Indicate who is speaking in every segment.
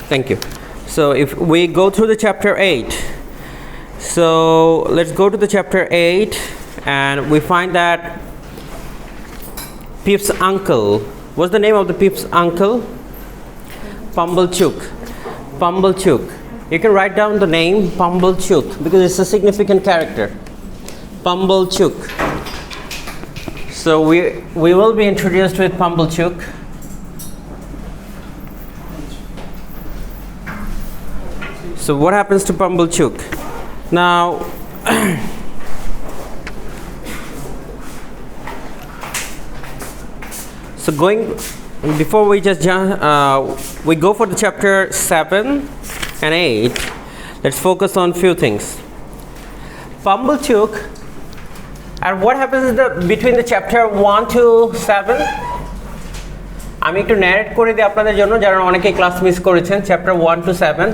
Speaker 1: Thank you. So if we go through the chapter 8, so let's go to the chapter 8 and we find that Pip's uncle, what's the name of the Pip's uncle? Pumblechook. Pumblechook. You can write down the name Pumblechook because it's a significant character. Pumblechook. So we will be introduced with Pumblechook. So what happens to Pumblechook? Now, so before we just we go for the chapter 7 and 8, let's focus on few things. Pumblechook, and what happens between the chapter 1 to 7? আমি একটু narrate করে দিই আপনাদের জন্য যারা অনেকেই class miss করেছেন chapter 1 to 7.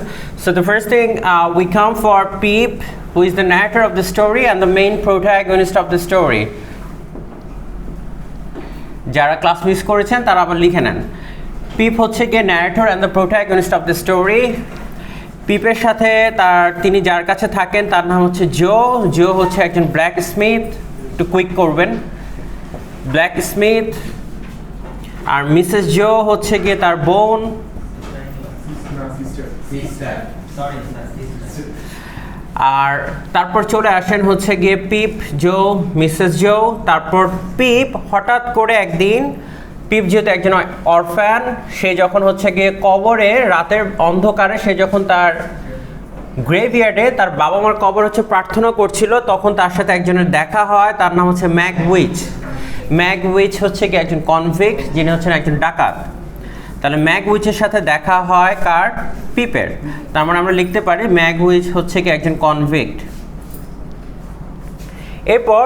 Speaker 1: So the first thing we come for Pip, who is the narrator of the story and the main protagonist of the story. যারা ক্লাস মিস করেছেন তারা আবার লিখে নেন। পিপ হচ্ছে গিয়ে narrator and the protagonist of the story. পিপের সাথে তিনি যার কাছে থাকেন তার নাম হচ্ছে জো। জো হচ্ছে একজন ব্ল্যাক স্মিথ, একটু কুইক করবেন, ব্ল্যাক স্মিথ। আর মিসেস জো হচ্ছে গিয়ে তার বোন। আর তারপর চলে আসেন হচ্ছে গিয়ে পিপ, জো, মিসেস জো। তারপর পিপ হঠাৎ করে একদিন, পিপ যেহেতু একজন অরফ্যান, সে যখন হচ্ছে গিয়ে কবরে রাতের অন্ধকারে সে যখন তার গ্রেভইয়ার্ডে তার বাবা মার কবর হচ্ছে প্রার্থনা করছিল, তখন তার সাথে একজনের দেখা হয়, তার নাম হচ্ছে ম্যাগউইচ। ম্যাগউইচ হচ্ছে কি একজন কনভিক্ট, যিনি হচ্ছেন একজন ডাকাত। তাহলে ম্যাগউইচের সাথে দেখা হয় কার? পিপের। তার মানে আমরা লিখতে পারি ম্যাগউইচ হচ্ছে কি একজন কনভিক্ট। এরপর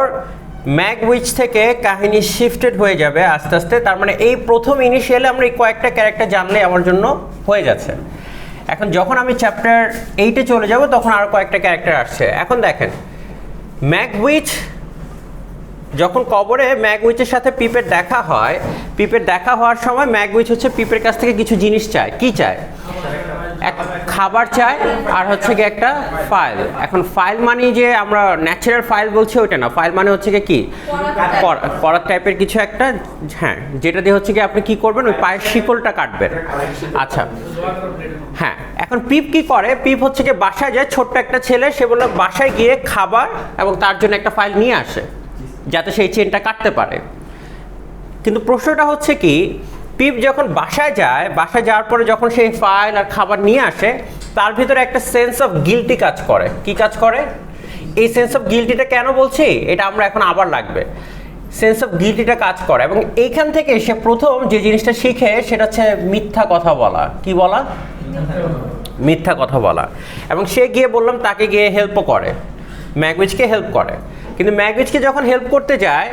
Speaker 1: ম্যাগউইচ থেকে কাহিনী শিফটেড হয়ে যাবে আস্তে আস্তে। তার মানে এই প্রথম ইনিশিয়ালে আমরা এই কয়েকটা ক্যারেক্টার জানলে আমার জন্য হয়ে যাচ্ছে। এখন যখন আমি চ্যাপ্টার 8-এ চলে যাব তখন আরও কয়েকটা ক্যারেক্টার আসছে। এখন দেখেন, ম্যাগউইচ যখন কবরে ম্যাগউইচের সাথে পিপের দেখা হয়, পিপের দেখা হওয়ার সময় ম্যাগউইচ হচ্ছে পিপের কাছ থেকে কিছু জিনিস চায়। কি চায়? এক খাবার চায় আর হচ্ছে কি একটা ফাইল। এখন ফাইল মানে যে আমরা ন্যাচারাল ফাইল বলছি ওইটা না, ফাইল মানে হচ্ছে কি করাত টাইপের কিছু একটা, হ্যাঁ, যেটা দিয়ে হচ্ছে কি আপনি কি করবেন, ওই পায়ের শিকলটা কাটবেন। আচ্ছা, হ্যাঁ। এখন পিপ কি করে? পিপ হচ্ছে কি বাসায় যায়, ছোট্ট একটা ছেলে, সে বলল বাসায় গিয়ে খাবার এবং তার জন্য একটা ফাইল নিয়ে আসে যাতে সেই চেনটা কাটতে পারে। কিন্তু প্রশ্নটা হচ্ছে কি, পিপ যখন বাসায় যায়, বাসায় যাওয়ার পরে যখন সেই ফাইল আর খাবার নিয়ে আসে, তার ভিতরে একটা সেন্স অফ গিল্টি কাজ করে। কি কাজ করে? এই সেন্স অফ গিল্টিটা কেন বলছি এটা আমরা এখন আবার লাগবে। সেন্স অফ গিল্টিটা কাজ করে এবং এইখান থেকে সে প্রথম যে জিনিসটা শিখে সেটা হচ্ছে মিথ্যা কথা বলা। কি বলা? মিথ্যা কথা বলা। এবং সে গিয়ে বললাম তাকে গিয়ে হেল্পও করে, ম্যাগউইচকে হেল্প করে। কিন্তু ম্যাগউইচকে যখন হেল্প করতে যায়,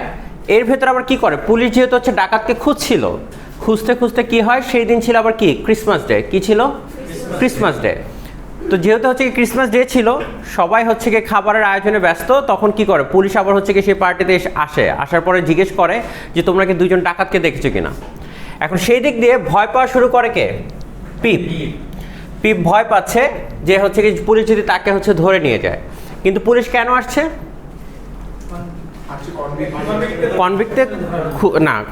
Speaker 1: এর ভেতরে আবার কি করে, পুলিশ যেহেতু হচ্ছে ডাকাতকে খুঁজছিল, খুঁজতে খুঁজতে কি হয়, সেই দিন ছিল আবার কি ক্রিসমাস ডে। কি ছিল? Christmas day. তো যেহেতু হচ্ছে কি ক্রিসমাস ডে ছিল, সবাই হচ্ছে কি খাবারের আয়োজনে ব্যস্ত, তখন কি করে পুলিশ আবার হচ্ছে কি সেই পার্টিতে আসার পরে জিজ্ঞেস করে যে তোমরা কি দুজন ডাকাতকে দেখেছো কিনা। এখন সেই দিক দিয়ে ভয় পাওয়া শুরু করে কে? পিপ। পিপ ভয় পাচ্ছে যে হচ্ছে কি পুলিশ যদি তাকে হচ্ছে ধরে নিয়ে যায়। কিন্তু পুলিশ কেন আসছে?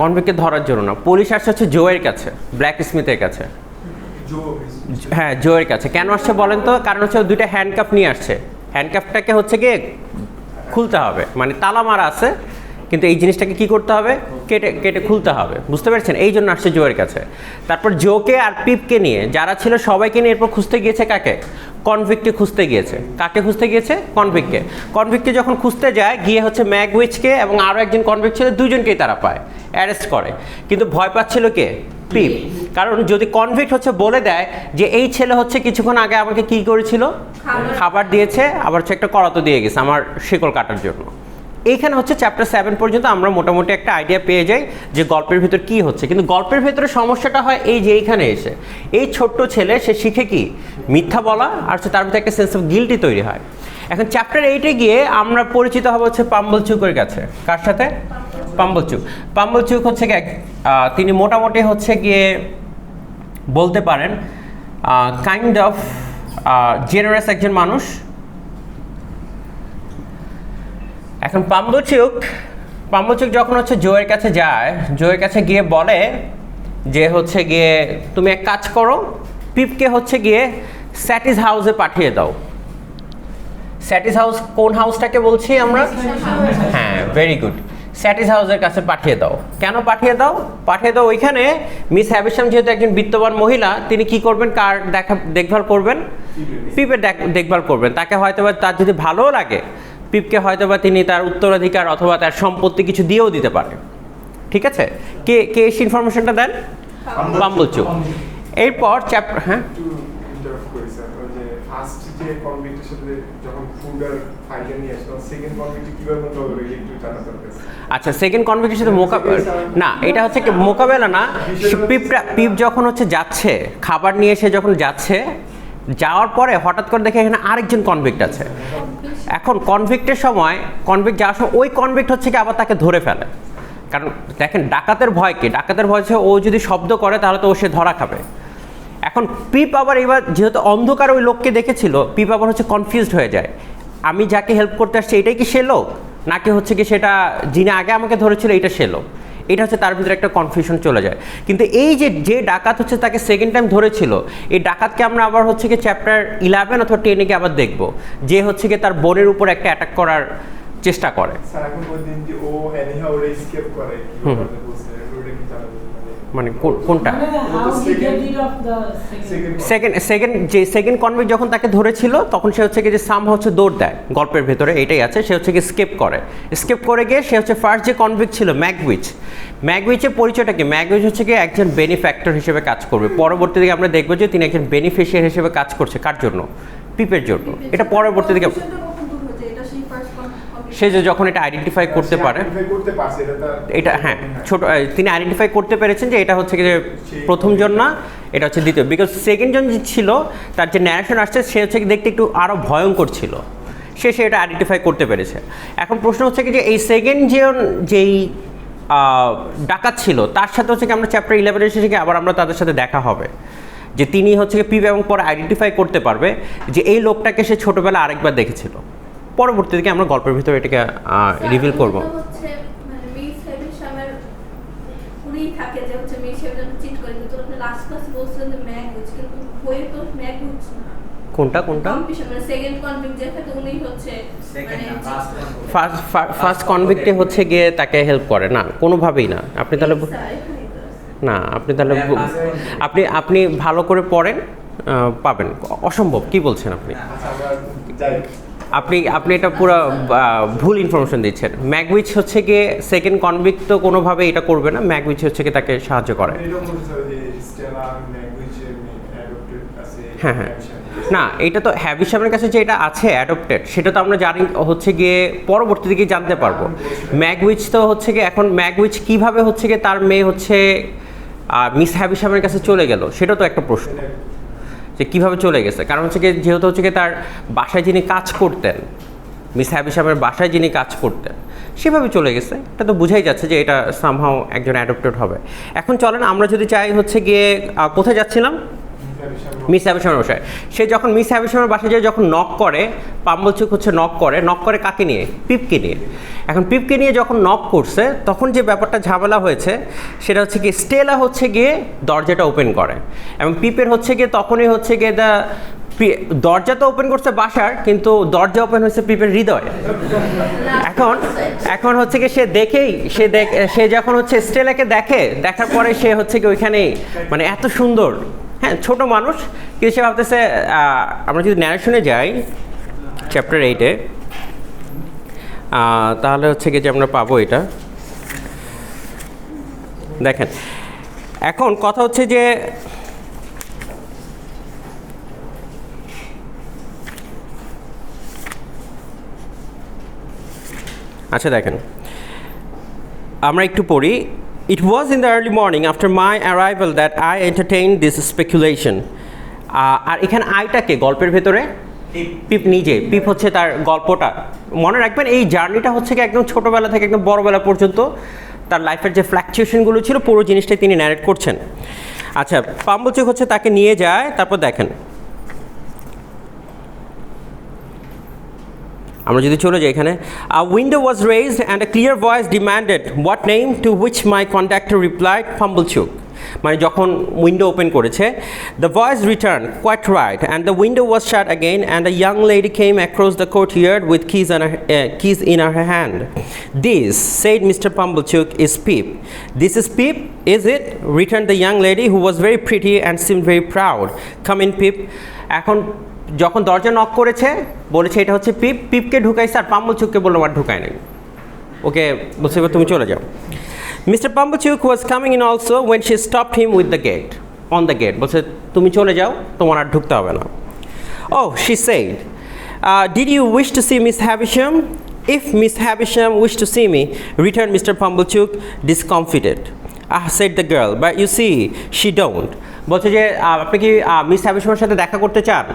Speaker 1: কনভিক্টকে ধরার জন্য না, পুলিশ আসছে হচ্ছে জোয়ের কাছে, ব্ল্যাক স্মিথের কাছে। হ্যাঁ, জোয়ের কাছে। কেন আসছে বলেন তো? কারণ হচ্ছে দুইটা হ্যান্ডকাফ নিয়ে আসছে। হ্যান্ডকাফটাকে হচ্ছে গিয়ে খুলতে হবে, মানে তালা মারা আছে, কিন্তু এই জিনিসটাকে কি করতে হবে? কেটে খুলতে হবে। বুঝতে পেরেছেন? এই জন্য আসছে জোয়ের কাছে। তারপর জোকে আর পিপকে নিয়ে যারা ছিল সবাইকে নিয়ে এরপর খুঁজতে গিয়েছে কাকে? কনভিক্টকে খুঁজতে গিয়েছে। কাকে খুঁজতে গিয়েছে? কনভিক্টকে। কনভিক্টকে যখন খুঁজতে যায়, গিয়ে হচ্ছে ম্যাগউইচকে এবং আরও একজন কনভিক্ট ছিল, দুজনকেই তারা পায়, অ্যারেস্ট করে। কিন্তু ভয় পাচ্ছিল কে? পিপ। কারণ যদি কনভিক্ট হচ্ছে বলে দেয় যে এই ছেলে হচ্ছে কিছুক্ষণ আগে আমাকে কি করেছিল, খাবার দিয়েছে, আবার হচ্ছে একটা করাতো দিয়ে গেছে আমার শিকল কাটার জন্য। এইখানে হচ্ছে চ্যাপ্টার 7 পর্যন্ত আমরা মোটামুটি একটা আইডিয়া পেয়ে যাই যে গল্পের ভিতর কি হচ্ছে। কিন্তু গল্পের ভিতরে সমস্যাটা হয় এই যে এইখানে এসে এই ছোট্ট ছেলে সে শিখে কি মিথ্যা বলা, আর তার ভিতরে একটা সেন্স অফ গিল্টি তৈরি হয়। এখন চ্যাপ্টার 8-এ গিয়ে আমরা পরিচিত হব হচ্ছে পাম্বলচুকের কাছে। কার সাথে? পাম্বলচুক। পাম্বলচুক হচ্ছে তিনি মোটামুটি হচ্ছে গিয়ে বলতে পারেন কাইন্ড অফ জেনারেস একজন মানুষ। এখন পাম্বচুক যখন হচ্ছে জোয়ের কাছে যায়, জোয়ের কাছে গিয়ে বলে যে হচ্ছে গিয়ে তুমি এক কাজ করো, পিপকে হচ্ছে গিয়ে স্যাটিস হাউসে পাঠিয়ে দাও। স্যাটিস হাউস কোন হাউসটাকে বলছি আমরা? হ্যাঁ, ভেরি গুড। স্যাটিস হাউসের কাছে পাঠিয়ে দাও। কেন পাঠিয়ে দাও? পাঠিয়ে দাও ওইখানে মিস হ্যাভিশাম যেহেতু একজন বিত্তবান মহিলা, তিনি কি করবেন? কার দেখভাল করবেন? পিপের দেখভাল করবেন। তাকে হয়তোবা তার যদি ভালোও লাগে, পিপকে হয়তোবা তিনি তার উত্তরাধিকার অথবা তার সম্পত্তি কিছু দিয়েও দিতে পারে। ঠিক আছে? কে কে এই ইনফরমেশনটা দেন? পাম্বলচুক। এরপর চ্যাপ্টার, হ্যাঁ আচ্ছা, সেকেন্ড কনভিক্টের সাথে না, এটা হচ্ছে মোকাবেলা না। পিপ যখন হচ্ছে যাচ্ছে খাবার নিয়ে, সে যখন যাচ্ছে, যাওয়ার পরে হঠাৎ করে দেখে এখানে আরেকজন কনভিক্ট আছে। এখন কনভিক্টের সময়, কনভিক্ট যাওয়ার সময় ওই কনভিক্ট হচ্ছে কি আবার তাকে ধরে ফেলে। কারণ দেখেন, ডাকাতের ভয় কি? ডাকাতের ভয় হচ্ছে ও যদি শব্দ করে তাহলে তো ও সে ধরা খাবে। এখন পিপ আবার এবার যেহেতু অন্ধকার ওই লোককে দেখেছিল, পিপ আবার হচ্ছে কনফিউজড হয়ে যায়, আমি যাকে হেল্প করতে আসছি এটাই কি সে লোক, নাকি হচ্ছে কি সেটা যিনি আগে আমাকে ধরেছিল এটা সে লোক? এটা হচ্ছে তার ভিতরে একটা কনফিউশন চলে যায়। কিন্তু এই যে ডাকাত হচ্ছে তাকে সেকেন্ড টাইম ধরেছিল, এই ডাকাতকে আমরা আবার হচ্ছে কি চ্যাপ্টার 11 অথবা 10 গিয়ে আবার দেখব, যে হচ্ছে কি তার বোনের উপর একটা অ্যাটাক করার চেষ্টা করে। মানে কোনটা? সেকেন্ড কনভিক্ট যখন তাকে ধরেছিল তখন সে হচ্ছে কি যে সাম হচ্ছে দৌড় দেয় গল্পের ভেতরে, এটাই আছে। সে হচ্ছে কি স্কেপ করে গিয়ে সে হচ্ছে ফার্স্ট যে কনভিক্ট ছিল ম্যাগউইচের পরিচয়টা কি? ম্যাগউইচ হচ্ছে কি একজন বেনিফ্যাক্টর হিসেবে কাজ করবে। পরবর্তী দিকে আমরা দেখবো যে তিনি একজন বেনিফিশিয়ারি হিসেবে কাজ করছে। কার জন্য? পিপের জন্য। এটা পরবর্তী দিকে সে যে যখন এটা আইডেন্টিফাই করতে পারে, এটা হ্যাঁ ছোট, তিনি আইডেন্টিফাই করতে পেরেছেন যে এটা হচ্ছে কি যে প্রথম জন না, এটা হচ্ছে দ্বিতীয়। বিকজ সেকেন্ড জন যে ছিল, তার যে ন্যারেশন আসছে সে হচ্ছে কি দেখতে একটু আরও ভয়ঙ্কর ছিল, সে এটা আইডেন্টিফাই করতে পেরেছে। এখন প্রশ্ন হচ্ছে কি যে এই সেকেন্ড যেই ডাকাত ছিল তার সাথে হচ্ছে কি আমরা চ্যাপ্টার 11 এসে থেকে আবার আমরা তাদের সাথে দেখা হবে, যে তিনি হচ্ছে কি পিপ এবং পরে আইডেন্টিফাই করতে পারবে যে এই লোকটাকে সে ছোটবেলা আরেকবার দেখেছিল। পরবর্তী দিকে আমরা গল্পের ভিতরে এটাকে রিভিল করব। কোনটা ফার্স্ট কনভিক্টে হচ্ছে গিয়ে তাকে হেল্প করে না, কোনোভাবেই না। আপনি তাহলে আপনি ভালো করে পড়েন, পাবেন। অসম্ভব, কি বলছেন আপনি? আপনি এটা পুরো ভুল ইনফরমেশন দিচ্ছেন। ম্যাগউইচ হচ্ছে গিয়ে সেকেন্ড কনভিক্ট তো কোনোভাবে এটা করবে না, ম্যাগউইচ হচ্ছে গিয়ে তাকে সাহায্য করে। হ্যাঁ না, এটা তো হ্যাভিশামের কাছে যে এটা আছে অ্যাডপ্টেড, সেটা তো আমরা জানি হচ্ছে গিয়ে পরবর্তী দিকে জানতে পারবো। ম্যাগউইচ তো হচ্ছে গিয়ে এখন ম্যাগউইচ কীভাবে হচ্ছে গিয়ে তার মেয়ে হচ্ছে মিস হ্যাভিশামের কাছে চলে গেল, সেটা তো একটা প্রশ্ন, যে কীভাবে চলে গেছে। কারণ হচ্ছে গিয়ে যেহেতু হচ্ছে গিয়ে তার বাসায় যিনি কাজ করতেন, মিস হ্যাভিশামের বাসায় যিনি কাজ করতেন, সেভাবে চলে গেছে। এটা তো বোঝাই যাচ্ছে যে এটা সামহাও একজন অ্যাডপ্টেড হবে। এখন চলেন আমরা যদি চাই হচ্ছে গিয়ে কোথায় যাচ্ছিলাম? মিস হ্যাভিশামের বাসায়। সে যখন মিস হ্যাভিশামের বাসায় যায়, যখন নক করে, পাম্বলচুক হচ্ছে নক করে কাকে নিয়ে? পিপকে নিয়ে। এখন পিপকে নিয়ে যখন নক করছে, তখন যে ব্যাপারটা ঝামেলা হয়েছে সেটা হচ্ছে কি স্টেলা হচ্ছে গিয়ে দরজাটা ওপেন করে, এবং পিপের হচ্ছে গিয়ে তখনই হচ্ছে গিয়ে দরজা তো ওপেন করছে বাসার, কিন্তু দরজা ওপেন হয়েছে পিপের হৃদয়। এখন হচ্ছে কি সে যখন হচ্ছে স্টেলাকে দেখার পরে সে হচ্ছে কি ওইখানেই মানে এত সুন্দর, হ্যাঁ ছোট মানুষ, কিন্তু সে ভাবতেছে, আমরা যদি ন্যারেশনে যাই চ্যাপ্টার 8-এ, তাহলে হচ্ছে কি যে আমরা পাবো এটা। দেখেন, এখন কথা হচ্ছে যে আচ্ছা দেখেন, আমরা একটু পড়ি। It was in the early morning after my arrival that I entertained this speculation. আর এখানে আইটাকে গল্পের ভেতরে পিপ নিজে, পিপ হচ্ছে তার গল্পটা। মনে রাখবেন এই জার্নিটা হচ্ছে কি একদম ছোটোবেলা থেকে একদম বড়োবেলা পর্যন্ত তার লাইফের যে ফ্ল্যাকচুয়েশনগুলো ছিল, পুরো জিনিসটাই তিনি ন্যারেট করছেন। আচ্ছা পাম্বলচুক হচ্ছে তাকে নিয়ে যায়, তারপর দেখেন আমরা যদি চলে যাই এখানে, a window was raised and a clear voice demanded what name, to which my conductor replied Pumblechook. মানে যখন উইন্ডো ওপেন করেছে, the voice returned quite right and the window was shut again and a young lady came across the courtyard with keys in her hand. This, said Mr. Pumblechook, is Pip. This is Pip, is it? Returned the young lady, who was very pretty and seemed very proud. Come in, Pip. এখন যখন দরজা knock করেছে বলেছে এটা হচ্ছে পিপ, পিপকে ঢুকাইছে আর পাম্বলচুককে বললো আর ঢুকায় নাই, ওকে বলছে এবার তুমি চলে যাও। Mr. Pumblechook was coming in also when she stopped him with the gate, on the gate. বলছে তুমি চলে যাও, তোমার আর ঢুকতে হবে না। Oh, she said, did you wish to see Miss Havisham? If Miss Havisham wished to see me, returned Mr. Pumblechook, discomfited. Said the girl, but you see, she don't. বলছে যে আপনি কি মিস হ্যাভিশামের সাথে দেখা করতে চান?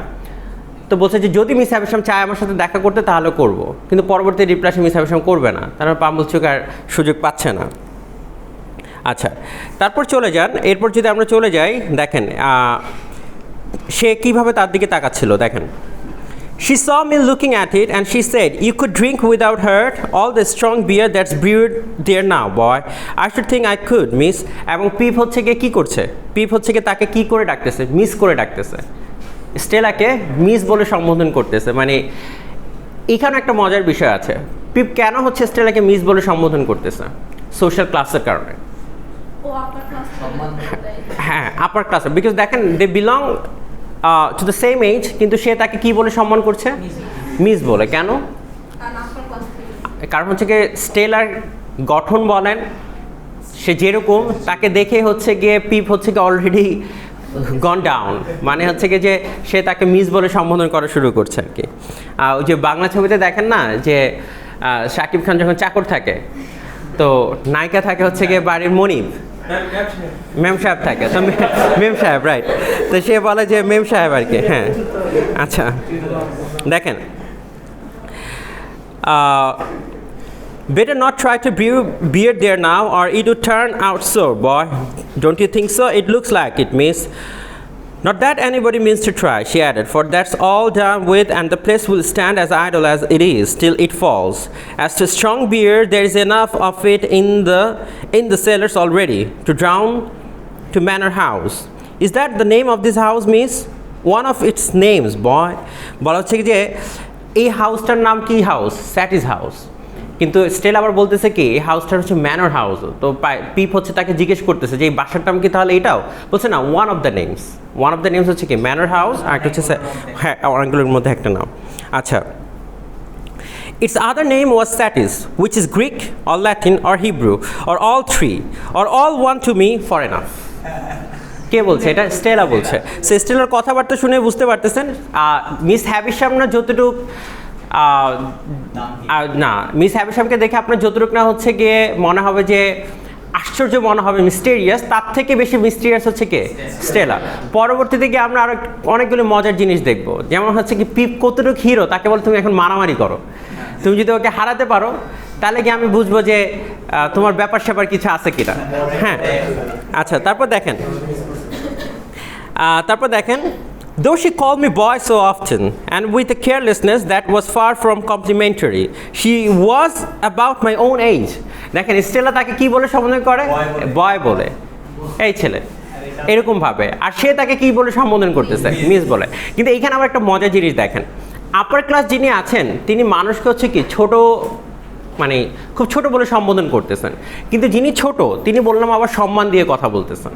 Speaker 1: তো বলছে যে যদি মিস হ্যাভিশাম চায় আমার সাথে দেখা করতে তাহলে করব, কিন্তু পরবর্তী রিপ্লাই মিস হ্যাভিশাম করবে না, তার পাম্বলচুক আর সুযোগ পাচ্ছে না। আচ্ছা তারপর চলে যান, এরপর যদি আমরা চলে যাই দেখেন সে কিভাবে তার দিকে তাকাচ্ছিল দেখেন। She saw me looking at it and she said, you could drink without hurt all the strong beer that's brewed there now, boy. I should think I could, miss. এবং পিপ হচ্ছে গিয়ে কী করছে, পিপ হচ্ছে গিয়ে তাকে কী করে ডাকতেছে, মিস করে ডাকতেছে, স্টেলাকে মিস বলে সম্বোধন করতেছে। মানে এখানে একটা মজার বিষয় আছে, পিপ কেন হচ্ছে স্টেলাকে মিস বলে সম্বোধন করতেছে? সোশ্যাল ক্লাসের কারণে। হ্যাঁ আপার ক্লাসে, বিকজ দেখেন they belong to the same age, কিন্তু সে তাকে কি বলে সম্মান করছে, মিস বলে। কেন? কারণ হচ্ছে গিয়ে স্টেলার গঠন বলেন, সে যেরকম তাকে দেখে হচ্ছে গিয়ে পিপ হচ্ছে গিয়ে অলরেডি গন ডাউন, মানে হচ্ছে গিয়ে যে সে তাকে মিস বলে সম্বোধন করা শুরু করছে আর কি। ওই যে বাংলা ছবিতে দেখেন না যে শাকিব খান যখন চাকর থাকে, তো নায়িকা থাকে হচ্ছে গিয়ে বাড়ির মনিব, মেম সাহেব থাকে, তো মেম সাহেব রাইট, তো সে বলে যে মেম সাহেব আর কি। হ্যাঁ আচ্ছা দেখেন, better not try to brew beer there now or it would turn out sour, boy. Don't you think so? It looks like it, miss. Not that anybody means to try, she added, for that's all done with and the place will stand as idle as it is till it falls. As to strong beer, there is enough of it in the cellars already to drown to Manor House. Is that the name of this house, miss? One of its names, boy. বলা হচ্ছে যে এই হাউসটার নাম কি house? স্যাটিস house. কিন্তু স্টেল আবার বলতেছে কি এই হাউসটার হচ্ছে ম্যানর হাউস। তো পিপ হচ্ছে তাকে জিজ্ঞেস করতেছে যে এই বাসার নাম কি তাহলে এটাও? বলছে না, one of the names, one of the names হচ্ছে কি ম্যানর হাউস, আর একটা হচ্ছে হ্যাঁ অনেকগুলোর মধ্যে একটা নাম। আচ্ছা, its other name was Satis, which is Greek or Latin or Hebrew or all three or all one to me for enough. কে বলছে এটা? স্টেলা বলছে। সে স্টেলার কথাবার্তা শুনে বুঝতে পারতেছেন মিস হ্যাভিশাম না যতটুক না, মিস হ্যাভিশামকে দেখে আপনার যতটুক না হচ্ছে গিয়ে মনে হবে যে আশ্চর্য মনে হবে, মিস্টেরিয়াস, তার থেকে বেশি মিস্টেরিয়াস হচ্ছে কে? স্টেলা। পরবর্তীতে গিয়ে আমরা আরো অনেকগুলো মজার জিনিস দেখবো, যেমন হচ্ছে কি পিপ কতটুকু হিরো, তাকে বলে তুমি এখন মারামারি করো, তুমি যদি ওকে হারাতে পারো তাহলে কি আমি বুঝবো যে তোমার ব্যাপার স্যাপার কিছু আছে কিনা। হ্যাঁ আচ্ছা, তারপর দেখেন though she called me boy so often and with a carelessness that was far from complimentary, she was about my own age. দেখেন স্টেলা তাকে কি বলে সম্বোধন করে? বয় বলে, এই ছেলে, এরকম ভাবে। আর সে তাকে কি বলে সম্বোধন করতেছে? মিস বলে। কিন্তু এইখানে আবার একটা মজার জিনিস দেখেন, আপার ক্লাস যিনি আছেন তিনি মানুষকে হচ্ছে কি ছোট, মানে খুব ছোট বলে সম্বোধন করতেছেন, কিন্তু যিনি ছোট তিনি বললাম আবার সম্মান দিয়ে কথা বলতেছেন।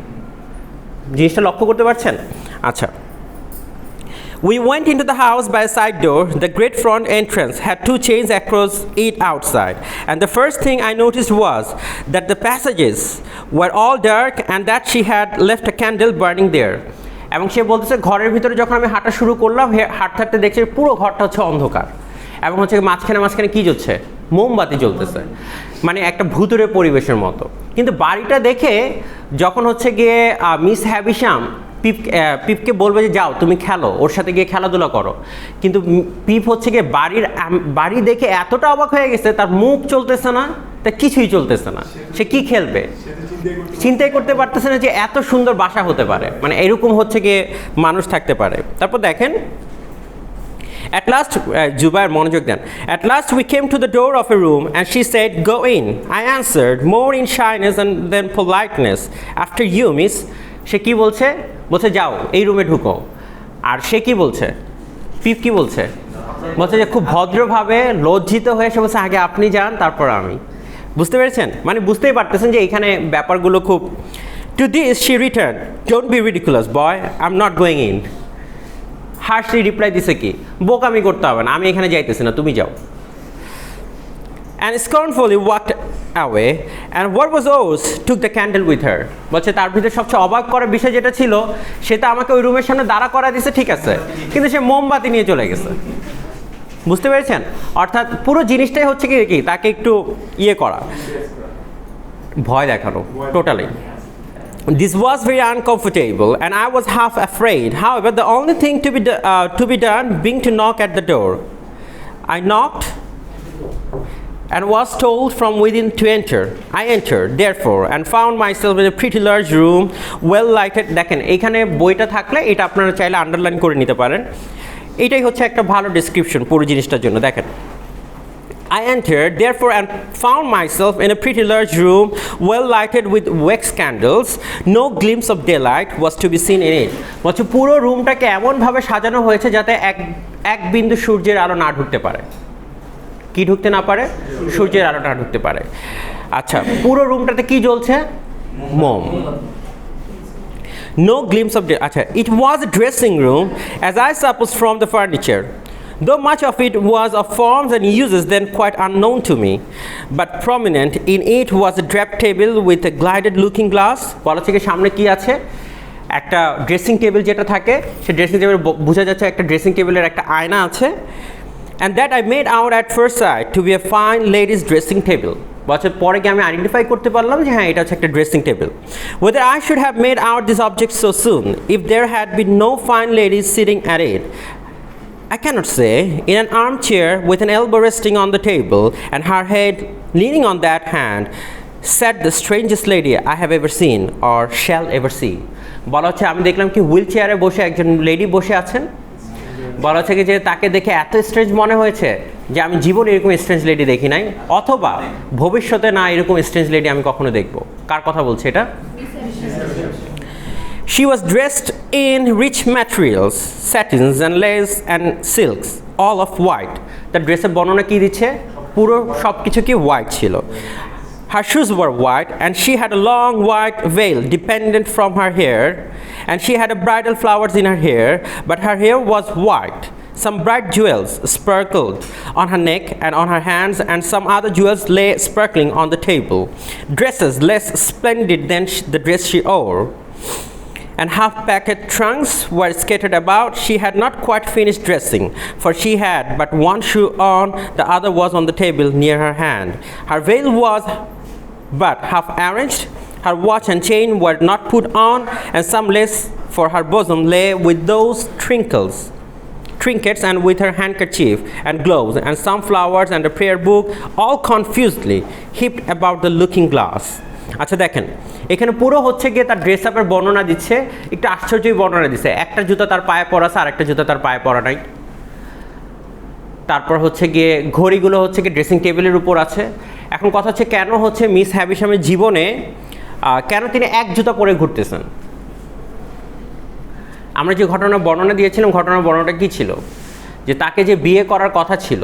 Speaker 1: জিনিসটা লক্ষ্য করতে পারছেন? আচ্ছা, we went into the house by a side door. The great front entrance had two chains across it outside, and the first thing I noticed was that the passages were all dark and that she had left a candle burning there. এবং সে বলতেছে ঘরের ভিতরে যখন আমি হাঁটা শুরু করলাম, হাঁটতে দেখছি পুরো ঘরটা হচ্ছে অন্ধকার, এবং হচ্ছে মাঝখানে কি জ্বলছে? মোমবাতি জ্বলতেছে, মানে একটা ভুতুরে পরিবেশের মতো। কিন্তু বাড়িটা দেখে যখন হচ্ছে গিয়ে মিস হ্যাভিশাম পিপকে বলবে যে যাও তুমি খেলো, ওর সাথে গিয়ে খেলাধুলা করো, কিন্তু পিপ হচ্ছে গিয়ে বাড়ি দেখে এতটা অবাক হয়ে গেছে, তার মুখ চলতেছে না, তার কিছুই চলতেছে না, সে কি খেলবে? চিন্তাই করতে পারতেছে না যে এত সুন্দর বাসা হতে পারে, মানে এরকম হচ্ছে গিয়ে মানুষ থাকতে পারে। তারপর দেখেন at last Jubair মনোযোগ দেন, at last we came to the door of a room and she said go in. I answered more in shyness and then politeness, after you miss. সে কি বলছে, বলছে যাও এই রুমে ঢুকো। আর সে কি বলছে, পিপ কি বলছে, বলছে যে খুব ভদ্রভাবে লজ্জিত হয়ে সে বলছে আগে আপনি যান তারপর আমি। বুঝতে পেরেছেন, মানে বুঝতেই পারতেছেন যে এখানে ব্যাপারগুলো খুব। To this she returned, don't be ridiculous boy, I'm not going in. হার্শলি reply দিছে কি, বোকামি করতে হবে না, আমি এখানে যাইতেছি না, তুমি যাও। And scornfully walked away, and what was yours took the candle with her. বলছে তার ভিতরে সবচেয়ে অবাক করার বিষয় যেটা ছিল, সেটা আমাকে ওই রুমের সামনে দাঁড়া করা দিছে ঠিক আছে, কিন্তু সে মোমবাতি নিয়ে চলে গেছে। বুঝতে পেরেছেন, অর্থাৎ পুরো জিনিসটাই হচ্ছে কি তাকে একটু ইয়ে করা, ভয় দেখানো totally. This was very uncomfortable and I was half afraid. However, the only thing to be done being to knock at the door. I knocked and was told from within to enter. I entered, therefore, and found myself in a pretty large room, well lighted. দেখেন এইখানে বইটা থাকলে এটা আপনারা চাইলে underline করে নিতে পারেন। এটাই হচ্ছে একটা ভালো ডেসক্রিপশন পুরো জিনিসটার জন্য। দেখেন I entered, therefore, and found myself in a pretty large room, well lighted with wax candles. No glimpse of daylight was to be seen in it. বলছে পুরো রুমটাকে এমনভাবে সাজানো হয়েছে যাতে এক বিন্দু সূর্যের আলো না ঢুকতে পারে। কি ঢুকতে না পারে? সূর্যের আলো না ঢুকতে পারে। আচ্ছা, পুরো রুমটাতে কি জ্বলছে? মোম। No glimpse of daylight. আচ্ছা, it was a dressing room, as I suppose from the furniture. Though much of it was of forms and uses then quite unknown to me, but prominent in it was a draped table with a glided looking glass. বলা থেকে সামনে কি আছে? একটা dressing table যেটা থাকে, সেই dressing table বোঝা যাচ্ছে একটা ড্রেসিং টেবিলের একটা আয়না আছে। And that I made out at first sight to be a fine ladies dressing table. বছর পরে গিয়ে আমি আইডেন্টিফাই করতে পারলাম যে হ্যাঁ এটা হচ্ছে একটা dressing table. Whether I should have made out this object so soon if there had been no fine ladies sitting at it, I cannot say. In an armchair with an elbow resting on the table and her head leaning on that hand sat the strangest lady I have ever seen or shall ever see. বলা হচ্ছে আমি দেখলাম কি wheel চেয়ারে বসে একজন lady বসে আছেন। বলা হচ্ছে কি যে তাকে দেখে এত স্ট্রেঞ্জ মনে হয়েছে যে আমি জীবনে এরকম স্ট্রেঞ্জ লেডি দেখি নাই, অথবা ভবিষ্যতে না এরকম স্ট্রেঞ্জ লেডি আমি কখনো দেখব। কার কথা বলছে এটা? She was dressed in rich materials, satins and lace and silks, all of white. The ড্রেসের বর্ণনা কি দিচ্ছে? পুরো সব কিছু কি হোয়াইট ছিল। Her shoes were white and she had a long white veil dependent from her hair, and she had a bridal flowers in her hair, but her hair was white. Some bright jewels sparkled on her neck and on her hands, and some other jewels lay sparkling on the table. Dresses less splendid than the dress she wore, and half-packed trunks were scattered about. She had not quite finished dressing, for she had but one shoe on, the other was on the table near her hand. Her veil was but half arranged, her watch and chain were not put on, and some lace for her bosom lay with those trinkets and with her handkerchief and gloves, and some flowers and a prayer book, all confusedly heaped about the looking glass. আচ্ছা দেখেন এখানে পুরো হচ্ছে গিয়ে তার dress আপের বর্ণনা দিচ্ছে, একটু আশ্চর্যই বর্ণনা দিচ্ছে। একটা জুতা তার পায়ে পরা আছে, আরেকটা জুতা তার পায়ে পরা নাই। তারপর হচ্ছে গিয়ে ঘড়িগুলো হচ্ছে গিয়ে ড্রেসিং টেবিলের উপর আছে। এখন কথা হচ্ছে কেন হচ্ছে মিস হ্যাভিশামের জীবনে কেন তিনি এক জুতা পরে ঘুরতেছেন? আমরা যে ঘটনার বর্ণনা দিয়েছিলাম, ঘটনার বর্ণনাটা কী ছিল? যে তাকে যে বিয়ে করার কথা ছিল,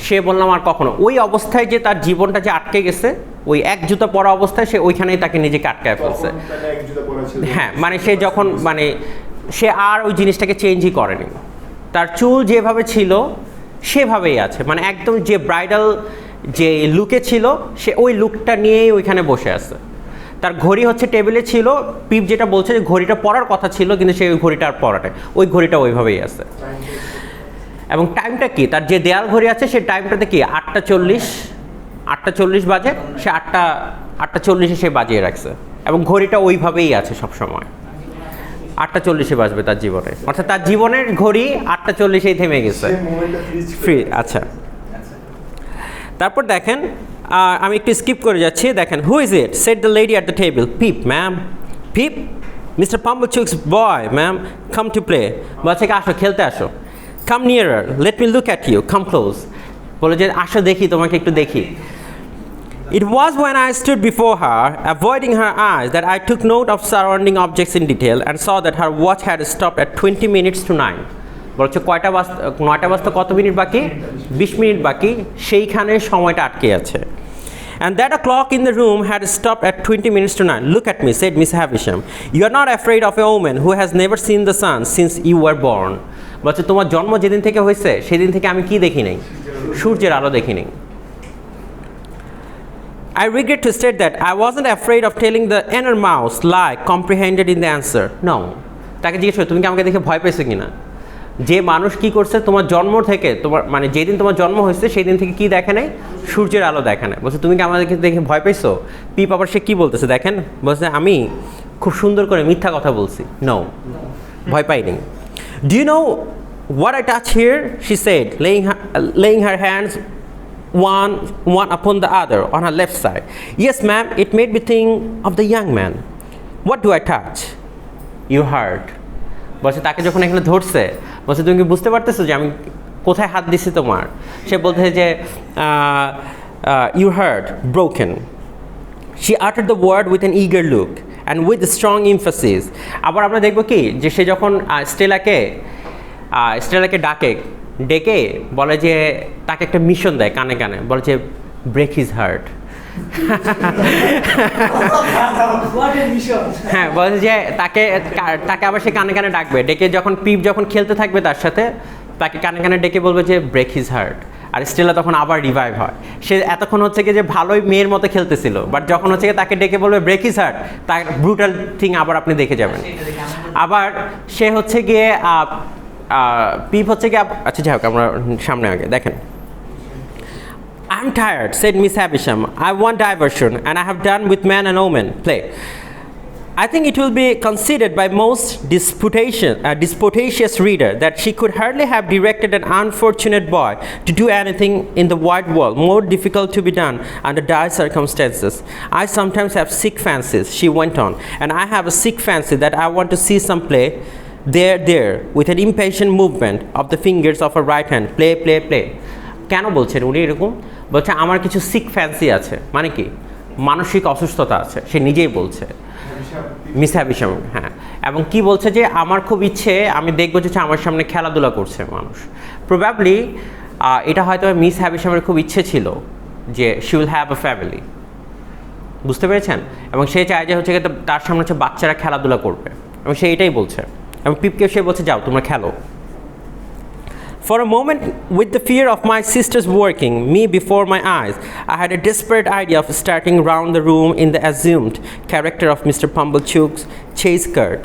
Speaker 1: সে বললাম আর কখনো ওই অবস্থায় যে তার জীবনটা যে আটকে গেছে, ওই এক জুতা পরা অবস্থায় সে ওইখানেই তাকে নিজেকে আটকায় ফেলছে। হ্যাঁ, মানে সে যখন মানে সে আর ওই জিনিসটাকে চেঞ্জই করেনি, তার চুল যেভাবে ছিল সেভাবেই আছে, মানে একদম যে ব্রাইডাল যে লুকে ছিল সে ওই লুকটা নিয়েই ওইখানে বসে আছে। তার ঘড়ি হচ্ছে টেবিলে ছিল, পিপ যেটা বলছে যে ঘড়িটা পরার কথা ছিল কিন্তু সে ওই ঘড়িটা আর পরাটা, ওই ঘড়িটা ওইভাবেই আছে। এবং টাইমটা কি, তার যে দেয়াল ঘড়ি আছে সে টাইমটাতে কি 8টা 40 বাজে, সে 8টা 40 সে বাজিয়ে রাখছে এবং ঘড়িটা ওইভাবেই আছে সবসময়। 8টা 40 বাজবে তার জীবনে, অর্থাৎ তার জীবনের ঘড়ি 8টা 40 থেমে গেছে ফ্রি। আচ্ছা, তারপর দেখেন আমি একটু স্কিপ করে যাচ্ছি দেখেন who is it said the lady at the table Pip ma'am Pip Mister Pumblechook's boy ma'am come to play বলছে কি আসো খেলতে আসো come nearer let me look at you come close বলে যে আসো দেখি তোমাকে একটু দেখি It was when I stood before her, avoiding her eyes, that I took note of surrounding objects in detail and saw that her watch had stopped at 20 minutes to 9. বলছে কয়টা বাজতে 9টা বাজতে কত মিনিট বাকি 20 মিনিট বাকি সেইখানে সময়টা আটকে আছে and that a clock in the room had stopped at 20 minutes to 9. Look at me, said Miss Havisham. You are not afraid of a woman who has never seen the sun since you were born. বলছে তোমার জন্ম যেদিন থেকে হয়েছে সেদিন থেকে আমি কি দেখি নাই সূর্যের আলো দেখি নাই I regret to state that I wasn't afraid of telling the inner mouse lie comprehended in the answer. No. তাকে জিজ্ঞেস করো তুমি কি আমাকে দেখে ভয় পেয়েছো কিনা যে মানুষ কি করছে তোমার জন্ম থেকে তোমার মানে যেদিন তোমার জন্ম হয়েছে সেই দিন থেকে কি দেখে নাই সূর্যের আলো দেখে না বলছে তুমি কি আমাদেরকে দেখে ভয় পেয়েছো পিপ আবার সে কি বলতেছে দেখেন বলছে আমি খুব সুন্দর করে মিথ্যা কথা বলছি নো ভয় পাইনি Do you know what I touch here? She said, laying her hands one upon the other on her left side. Yes, ma'am, it made me think of the young man. What do I touch? Your heart. বলছে তাকে যখন এখানে ধরছে বলছে তুমি কি বুঝতে পারতেছো যে আমি কোথায় হাত দিছি তোমার সে বলতেছে যে your heart broken. She uttered the word with an eager look and with a strong emphasis. আবার আমরা দেখব কি যে সে যখন স্টেলাকে ডেকে বলে যে তাকে একটা মিশন দেয় কানে কানে বলে যে ব্রেক হিজ হার্ট হ্যাঁ বলে যে তাকে আবার সে কানে কানে ডাকবে ডেকে যখন পিপ যখন খেলতে থাকবে তার সাথে তাকে কানে কানে ডেকে বলবে যে ব্রেক হিজ হার্ট আর স্টেলা তখন আবার রিভাইভ হয় সে এতক্ষণ হচ্ছে কি যে ভালোই মেয়ের মতো খেলতেছিল বাট যখন হচ্ছে কি তাকে ডেকে বলবে ব্রেক হিজ হার্ট তার ব্রুটাল থিং আবার আপনি দেখে যাবেন আবার সে হচ্ছে গিয়ে পিপ হচ্ছে কি আচ্ছা যাই হোক আমরা সামনে আগে দেখেন I'm tired, said Miss Havisham. I want diversion, and I have done with man and woman play. I think it will be considered by most disputatious reader that she could hardly have directed an unfortunate boy to do anything in the wide world more difficult to be done under dire circumstances. I sometimes have sick fancies, she went on, and I have a sick fancy that I want to see some play. There, with an impatient movement of the fingers of her right hand, play. কেন বলছেন উনি এরকম বলছে আমার কিছু sick fancy আছে মানে কি মানসিক অসুস্থতা আছে সে নিজেই বলছে মিস হ্যাভিশাম হ্যাঁ এবং কি বলছে যে আমার খুব ইচ্ছে আমি দেখবো যে আমার সামনে খেলাধুলা করছে মানুষ প্রবাবলি এটা হয়তো মিস হ্যাভিশামের খুব ইচ্ছে ছিল যে she will have a family বুঝতে পেরেছেন এবং সে চায় যে হচ্ছে তার সামনে হচ্ছে বাচ্চারা খেলাধুলা করবে এবং সে এটাই বলছে এবং পিপকে সে বলছে যাও তোমরা খেলো For a moment, with the fear of my sisters working me before my eyes, I had a desperate idea of starting round the room in the assumed character of Mr. Pumblechook's chase skirt.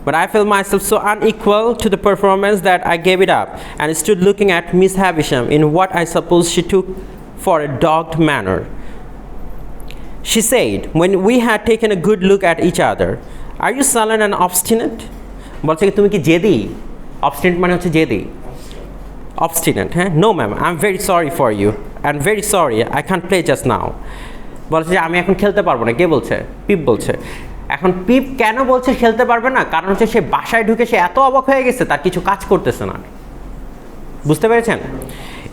Speaker 1: But I felt myself so unequal to the performance that I gave it up and stood looking at Miss Havisham in what I suppose she took for a dogged manner. She said, when we had taken a good look at each other, "Are you sullen and obstinate?" বলছে কি তুমি কি জেদি obstinate মানে হচ্ছে জেদি obstinate হ্যাঁ no ma'am I'm very sorry for you and very sorry I can't play just now বলছে যে আমি এখন খেলতে পারবো না কে বলছে পিপ বলছে এখন পিপ কেন বলছে খেলতে পারবে না কারণ হচ্ছে সে বাসায় ঢুকে সে এত অবাক হয়ে গেছে তার কিছু কাজ করতেছে না বুঝতে পেরেছেন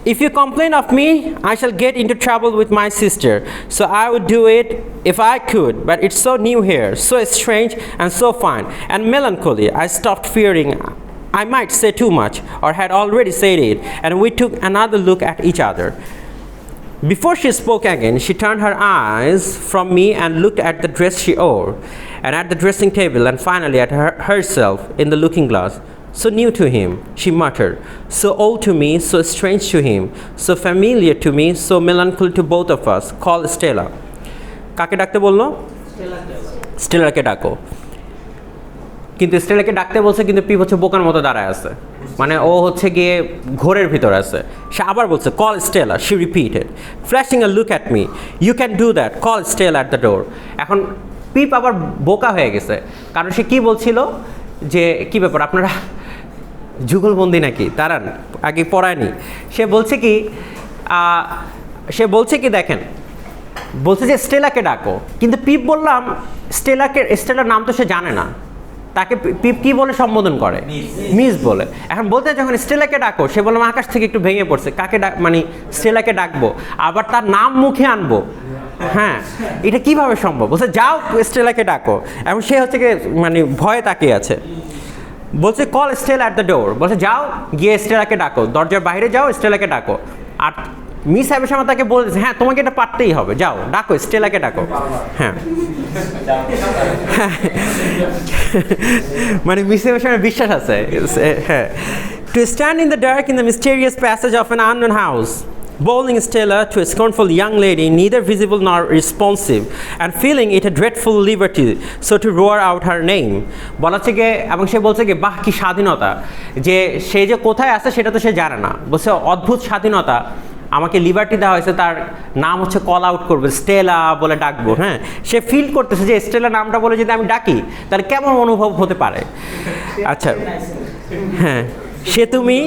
Speaker 1: If you complain of me, I shall get into trouble with my sister. So I would do it if I could, but it's so new here, so strange and so fine and melancholy. I stopped fearing I might say too much or had already said it, and we took another look at each other. Before she spoke again, she turned her eyes from me and looked at the dress she wore, and at the dressing table, and finally at herself in the looking glass. So new to him, she muttered, so old to me, so strange to him, so familiar to me, so melancholy to both of us. Call Stella. কাকে ডাকতে বললো? স্টেলাকে ডাকো। কিন্তু স্টেলাকে ডাকতে বলছে কিন্তু পিপ হচ্ছে বোকার মতো দাঁড়ায় আছে মানে ও হচ্ছে গিয়ে ঘোরের ভিতর আছে সে আবার বলছে call Stella she repeated flashing a look at me you can do that call Stella at the door এখন পিপ আবার বোকা হয়ে গেছে কারণ সে কি বলছিল যে কি ব্যাপার আপনারা যুগলবন্দি নাকি দাঁড়ান আগে পড়ায়নি সে বলছে কি দেখেন বলছে যে স্টেলাকে ডাকো, কিন্তু পিপ বললাম স্টেলার নাম তো সে জানে না, তাকে পিপ কি বলে সম্বোধন করে, মিস বলে। এখন বলতে যখন স্টেলাকে ডাকো, সে বললাম আকাশ থেকে একটু ভেঙে পড়ছে, কাকে মানে স্টেলাকে ডাকবো, আবার তার নাম মুখে আনবো, হ্যাঁ এটা কিভাবে সম্ভব? বলছে যাও স্টেলাকে ডাকো, এবং সে হচ্ছে কি মানে ভয়ে তাকিয়ে আছে। বলছে কল স্টেলা অ্যাট দ্য ডোর, বলছে যাও গিয়ে স্টেলাকে ডাকো, দরজার বাইরে যাও স্টেলাকে ডাকো। আর মিস হ্যাবিশাম তাকে বলছে হ্যাঁ তোমাকে এটা পারতেই হবে, যাও ডাকো স্টেলাকে ডাকো। হ্যাঁ মানে মিস হ্যাবিশামের বিশ্বাস আছে। হ্যাঁ, to stand in the dark in the mysterious passage of an unknown house, bowling Stella to a scornful young lady, neither visible nor responsive, and feeling it a dreadful liberty, so to roar out her name. বলাচ্ছে গিয়ে, এবং সে বলছে কি বাহ কি স্বাধীনতা, যে সে যে কোথায় আছে সেটা তো সে জানে না। বলছে অদ্ভুত স্বাধীনতা, আমাকে লিবার্টি দেওয়া হয়েছে, তার নাম হচ্ছে কল আউট করবে, স্টেলা বলে ডাকবো। হ্যাঁ, সে ফিল করতেছে যে স্টেলা নামটা বলে যদি আমি ডাকি তাহলে কেমন অনুভব হতে পারে। আচ্ছা, হ্যাঁ সে তুমি,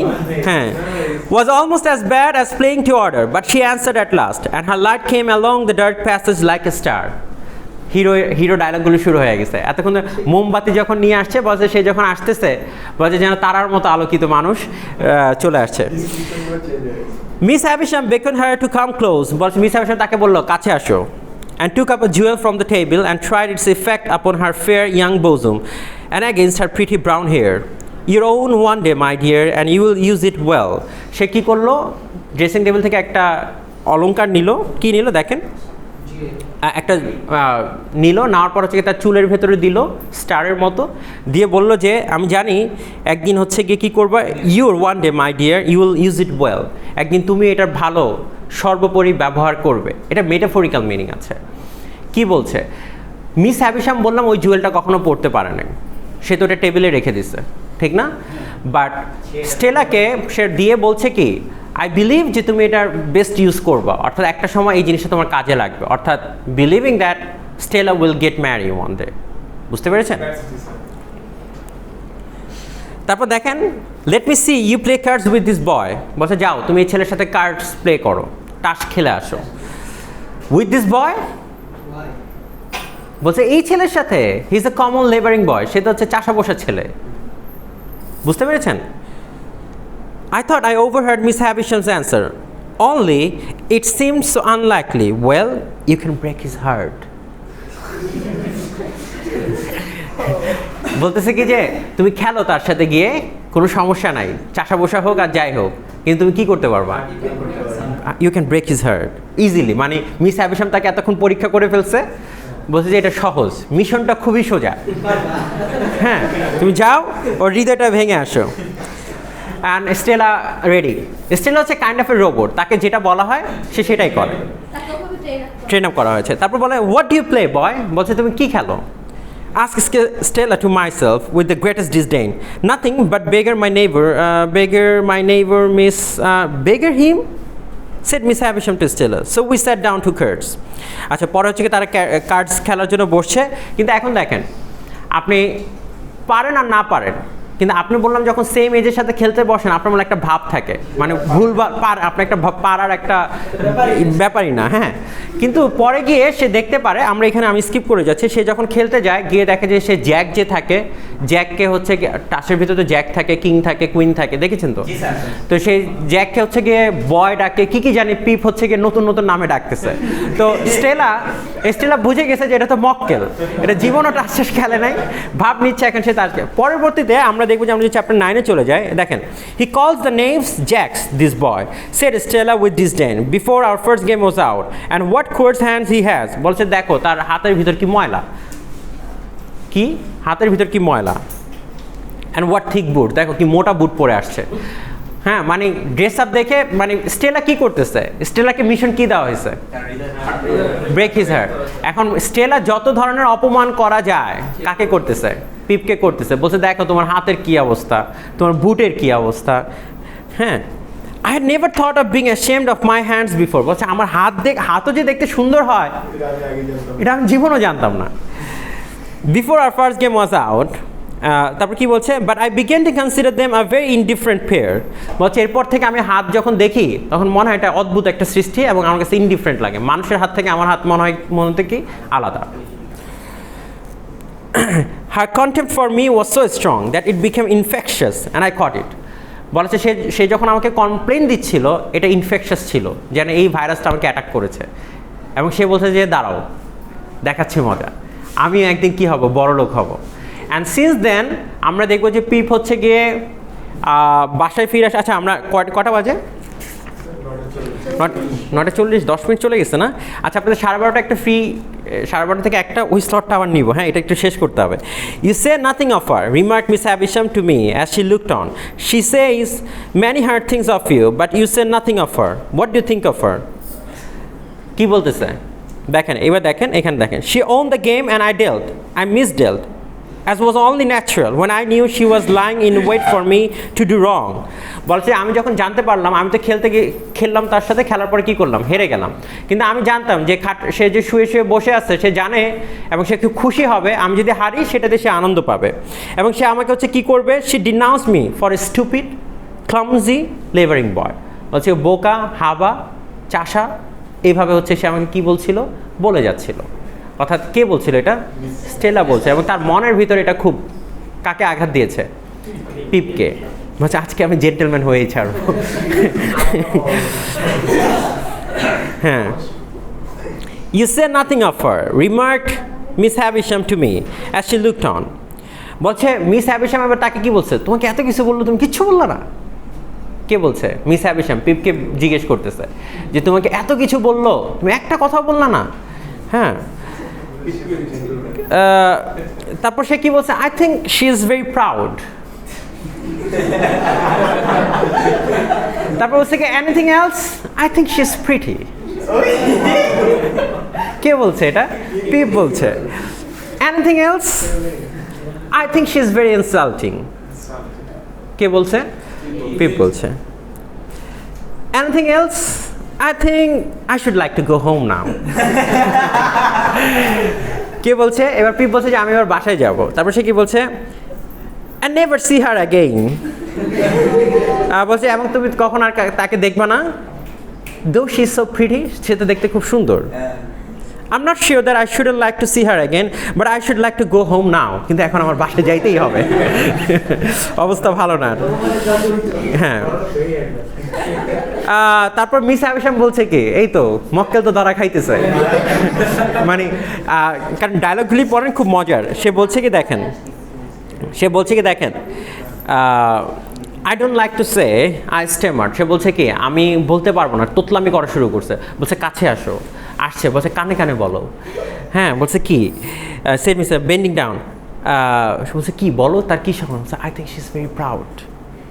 Speaker 1: হ্যাঁ, was almost as bad as playing to order, but she answered at last, and her light came along the dark passage like a star. Hero ডায়লগগুলো শুরু হয়ে গেছে। এতক্ষণ মোমবাতি যখন নিয়ে আসছে, বলছে সে যখন আসতেছে বলছে যেন তারার মতো আলোকিত মানুষ চলে আসছে। Miss Havisham beckoned her to come close, বলছে মিস হ্যাবিশাম তাকে বললো কাছে আসো, and took up a jewel from the table and tried its effect upon her fair young bosom and against her pretty brown hair. Your own one day, my dear, and you will use it well. সে কী করলো, dressing table থেকে একটা অলংকার নিল, কি নিল দেখেন, একটা নিল, নেওয়ার পর হচ্ছে তার চুলের ভেতরে দিল স্টারের মতো, দিয়ে বলল যে আমি জানি একদিন হচ্ছে গিয়ে কী করবা, your one day my dear you will use it well, একদিন তুমি এটার ভালো সর্বোপরি ব্যবহার করবে। এটা মেটাফরিক্যাল মিনিং আছে। কি বলছে, মিস হ্যাবিশাম বললাম ওই জুয়েলটা কখনো পড়তে পারে না, সে তো ওটা টেবিলে রেখে দিছে, ঠিক না? বাট স্টেলাকে সে দিয়ে বলছে কি আই বিলিভ যে তুমি এটার বেস্ট ইউজ করবা, অর্থাৎ একটা সময় এই জিনিসটা তোমার কাজে লাগবে, অর্থাৎ believing that Stella will get marry one day. বুঝতে পেরেছেন? তারপর দেখেন, let me see you play cards with this boy, বলছে যাও তুমি এই ছেলের সাথে কার্ডস প্লে করো, তাস খেলে আসো। উইথ দিস বয় বলছে এই ছেলের সাথে, হি ইজ এ কমন লেবারিং বয়, সে তো হচ্ছে চাষা বসা ছেলে। বুঝতে পেরেছেন? I thought I overheard Miss Havisham's answer. Only it seemed so unlikely. Well, you can break his heart. বলতেছে কি যে তুমি খেলো তার সাথে গিয়ে, কোনো সমস্যা নাই, চাষা বসা হোক আর যাই হোক, কিন্তু তুমি কি করতে পারবা, you can break his heart easily. মানে মিস হ্যাভিশাম তাকে এতক্ষণ পরীক্ষা করে ফেলছে, বলছে যে এটা সহজ, মিশনটা খুবই সোজা। হ্যাঁ, তুমি যাও ওর হৃদয়টা ভেঙে আসো। And Stella ready. স্টেলা হচ্ছে কাইন্ড অফ এ রোবট, তাকে যেটা বলা হয় সে সেটাই করে, ট্রেন আপ করা হয়েছে। তারপর বলে what do you play boy, বলছে তুমি কি খেলো। Ask Stella to myself with the greatest disdain. Nothing but beggar my neighbor, miss, beggar him, said Miss Havisham to Stella. So we sat down to cards. আচ্ছা, পরে হচ্ছে কি তারা cards খেলার জন্য বসছে। কিন্তু এখন দেখেন, আপনি পারেন আর না পারেন, কিন্তু আপনি বললাম যখন সেম এজের সাথে খেলতে বসেন আপনার মনে একটা ভাব থাকে, মানে ভুল আপনার একটা পারার একটা ব্যাপারই না। হ্যাঁ, কিন্তু পরে গিয়ে সে দেখতে পারে, আমরা এখানে আমি স্কিপ করে যাচ্ছি, সে যখন খেলতে যায় গিয়ে দেখে যে সে জ্যাক যে থাকে, জ্যাককে হচ্ছে টাসের ভিতরে তো জ্যাক থাকে, কিং থাকে, কুইন থাকে, দেখেছেন তো? তো সেই জ্যাককে হচ্ছে গিয়ে বয় ডাকে, কি জানি, পিপ হচ্ছে গিয়ে নতুন নতুন নামে ডাকতেছে। তো স্টেলা বুঝে গেছে যে এটা তো মক্কেল, এটা জীবনও টাসের খেলে নাই, ভাব নিচ্ছে এখন সে তার। পরবর্তীতে আমরা দেখবো যে আমরা যদি চ্যাপ্টার 9-এ চলে যাই, দেখেন, he calls the names jacks this boy, said Estella with disdain before our first game was out, and what coarse hands he has, বলছে দেখো তার হাতের ভিতর কি ময়লা, কি হাতের ভিতর কি ময়লা, অ্যান্ড হোয়াট থিক বুট, দেখো কি মোটা বুট পরে আসছে। হ্যাঁ, মানে ড্রেস আপ দেখে মানে স্টেলা কি করতেছে, স্টেলাকে মিশন কি দেওয়া হয়েছে, ব্রেক হিজ হার্ট। এখন স্টেলা যত ধরনের অপমান করা যায় কাকে করতেছে, পিপকে করতেছে। বলছে দেখো তোমার হাতের কি অবস্থা, তোমার বুটের কি অবস্থা। হ্যাঁ, I had never thought of being ashamed of my hands before. বলছে আমার হাতও যে দেখতে সুন্দর হয় এটা আমি জীবনও জানতাম না। Before our first game was out, তারপর কি বলছে, but I began to consider them a very indifferent pair. বলছে এরপর থেকে আমি হাত যখন দেখি তখন মনে হয় এটা অদ্ভুত একটা সৃষ্টি এবং আমার কাছে ইনডিফারেন্ট লাগে, মানুষের হাত থেকে আমার হাত মনে হতে কি আলাদা। Her contempt for me was so strong that it became infectious and I caught it. বলেছে সে যখন আমাকে কমপ্লেন দিচ্ছিল এটা ইনফেকশাস ছিল, যেন এই ভাইরাসটা আমাকে অ্যাটাক করেছে, এবং সে বলছে যে দাঁড়াও দেখাচ্ছে মজা, আমি একদিন কি হব, বড় লোক হব। অ্যান্ড সিন্স দেন আমরা দেখবো যে পিপ হচ্ছে গিয়ে বাসায় ফিরে আসে। আচ্ছা আমরা কটা বাজে? 9:40, 10 মিনিট চলে গেছে না? আচ্ছা আপনাদের 12:30 একটা ফ্রি, 12:30 থেকে একটা ওই স্লটটা আবার নিব, হ্যাঁ এটা একটু শেষ করতে হবে। You say nothing of her, remark Miss Havisham to me as she looked on, she says many hard things of you but you say nothing of her, what do think of her? কি বলতেছে দেখেন, এবার দেখেন এখানে দেখেন, she won the game and I dealt, I misdealt as was only natural when I knew she was lying in wait for me to do wrong. বলছে আমি যখন জানতে পারলাম, আমি তো খেললাম তার সাথে, খেলার পরে কি করলাম, হেরে গেলাম, কিন্তু আমি জানতাম যে সে যে শুয়ে শুয়ে বসে আছে সে জানে এবং সে খুব খুশি হবে আমি যদি হারি সেটাতে সে আনন্দ পাবে, এবং সে আমাকে হচ্ছে কি করবে, she denounced me for a stupid, clumsy, laboring boy. বলছে বোকা, হাবা, চাষা, এইভাবে হচ্ছে সে আমাকে কি বলছিল, বলে যাচ্ছিল। অর্থাৎ কে বলছিল এটা? স্টেলা বলছে, এবং তার মনের ভিতরে এটা খুব কাকে আঘাত দিয়েছে? পিপকে। বলছে আজকে আমি জেন্টেলম্যান হয়েই ছাড়বো। হ্যাঁ, you say nothing of her, remark Miss Havisham to me as she looked on. বলছে মিস হ্যাভিশাম এবার তাকে কি বলছে, তোমাকে এত কিছু বললো তুমি কিচ্ছু বললো না? কে বলছে? মিস হ্যাভিশাম পিপকে জিজ্ঞেস করতেছে যে তোমাকে এত কিছু বললো, তুমি একটা কথা বললা না। হ্যাঁ, তারপর সে কি বলছে, I think she is very proud. তারপর বলছে কি anything else, I think she is pretty. কে বলছে এটা? পিপ বলছে। Anything else, I think she is very insulting. কে বলছে? পিপ বলছে। Anything else, I think I should like to go home now. কে বলছে? এবার পিপ বলছে যে আমি এবার বাসায় যাব। তারপর সে কি বলছে, and never see her again. বলছে এবং তুমি কখন আর তাকে দেখবে না, though she is so pretty, সে তো দেখতে খুব সুন্দর। I'm not sure that I shouldn't like to see her again, but I should like to go home now. কিন্তু এখন আমার বাসায় যাইতেই হবে। অবস্থা ভালো না। হ্যাঁ, তারপর মিস হ্যাভিশাম বলছে কি, এই তো মক্কেল তো ধরা খাইতেছে। মানে কারণ ডায়লগগুলি পড়েন খুব মজার। সে বলছে কি দেখেন, I don't like to say I stammered. সে বলছে কি আমি বলতে পারবো না, তোতলামি করা শুরু করছে। বলছে কাছে আসো, আসছে, বলছে কানে কানে বলো। হ্যাঁ, বলছে কি, সে মিস বেন্ডিং ডাউন, বলছে কি বলো, তার কী সঙ্গে বলছে, I think she is very proud.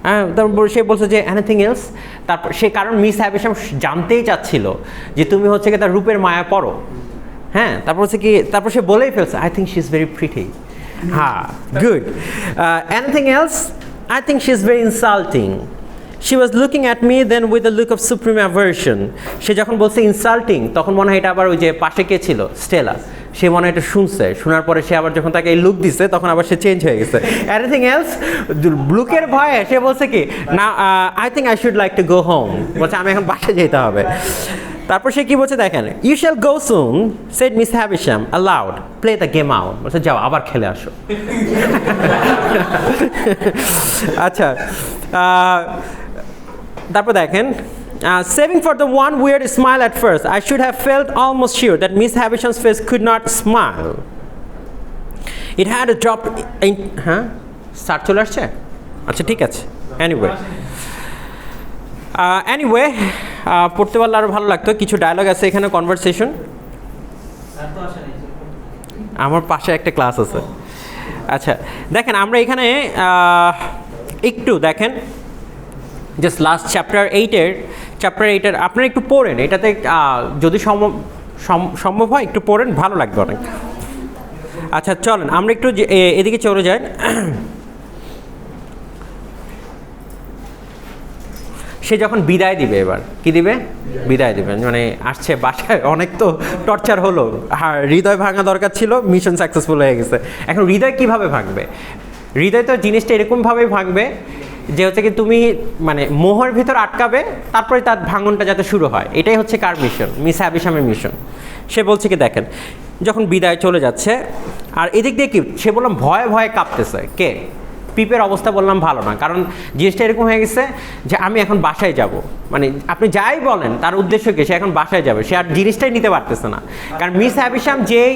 Speaker 1: হ্যাঁ, তারপর সে বলছে যে এনিথিং এলস। তারপর সে কারণ মিস হ্যাভিশাম জানতেই চাচ্ছিল যে তুমি হচ্ছে কি তার রূপের মায়া পড়ো। হ্যাঁ, তারপর হচ্ছে কি, তারপর সে বলেই ফেলছে I think she is very pretty. হ্যাঁ, good. Anything else, I think she is very insulting. She was looking at me then with a look of supreme aversion. সে যখন বলছে ইনসাল্টিং তখন মনে হয় এটা আবার ওই যে পাশে কে ছিল, স্টেলা, সে মনে হয় এটা শুনছে, শোনার পরে সে আবার যখন তাকে এই লুক দিছে তখন আবার সে চেঞ্জ হয়ে গেছে। এনিথিং এলস, লুকের ভয়ে সে বলছে কি না, I think I should like to go home. বলছে আমি এখন বাসায় যেতে হবে। তারপর সে কি বলছে দেখেন, you shall go soon said Miss Havisham aloud, play the game out. বলছে যাও আবার খেলে আসো। আচ্ছা, তারপর দেখেন, saving for the one weird smile at first, I should have felt almost sure that Miss Havisham's face could not smile. It had a drop in, হ্যাঁ start চলে আসছে, আচ্ছা ঠিক আছে। এনিওয়ে পড়তে পারলে আরও ভালো লাগতো। কিছু ডায়লগ আছে এখানে, কনভারসেশন। আমার পাশে একটা ক্লাস আছে। আচ্ছা দেখেন, আমরা এখানে একটু দেখেন জাস্ট লাস্ট চ্যাপ্টার এইটের আপনারা একটু পড়েন, এটাতে যদি সম্ভব হয় একটু পড়েন, ভালো লাগবে অনেক। আচ্ছা চলেন আমরা একটু এদিকে চলে যাই। সে যখন বিদায় দিবে, এবার কি দিবে, বিদায় দিবে, মানে আসছে বাসায়, অনেক তো টর্চার হলো, হৃদয় ভাঙা দরকার ছিল, মিশন সাকসেসফুল হয়ে গেছে। এখন হৃদয় কিভাবে ভাঙবে? হৃদয় তো জিনিসটা এরকমভাবেই ভাঙবে যে হচ্ছে কি তুমি মানে মোহর ভিতর আটকাবে, তারপরে তার ভাঙনটা যাতে শুরু হয়। এটাই হচ্ছে কার মিশন, মিস হ্যাবিশামের মিশন। সে বলছে কি দেখেন, যখন বিদায় চলে যাচ্ছে, আর এদিক দিয়ে কি সে বললাম ভয়ে ভয়ে কাঁপতেছে। কে? পিপের অবস্থা বললাম ভালো না, কারণ জিনিসটা এরকম হয়ে গেছে যে আমি এখন বাসায় যাব, মানে আপনি যাই বলেন তার উদ্দেশ্য কি, সে এখন বাসায় যাবে, সে আর জিনিসটাই নিতে পারতেছে না। কারণ মিস হ্যাবিশাম যেই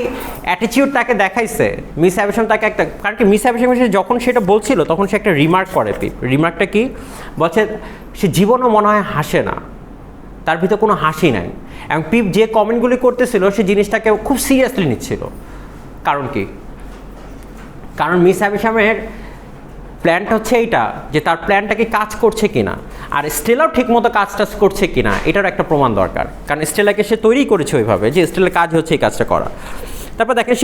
Speaker 1: অ্যাটিটিউড তাকে দেখাইছে, মিস হ্যাবিশাম তাকে একটা, কারণ কি মিস হ্যাবিশাম যখন সেটা বলছিল তখন সে একটা রিমার্ক করে। পিপ রিমার্কটা কি বলছে, সে জীবনও মনে হয় হাসে না, তার ভিতর কোনো হাসি নাই। এবং পিপ যে কমেন্টগুলি করতেছিল সে জিনিসটাকে খুব সিরিয়াসলি নিচ্ছিল। কারণ কি? কারণ মিস হ্যাবিশামের প্ল্যানটা হচ্ছে এইটা যে তার প্ল্যানটা কি কাজ করছে কিনা, আর স্টেলাও ঠিকমতো কাজ টাজ করছে কিনা এটার একটা প্রমাণ দরকার। কারণ স্টেলাকে সে তৈরি করেছে ওইভাবে যে স্টেলার কাজ হচ্ছে এই কাজটা করা। তারপর দেখেন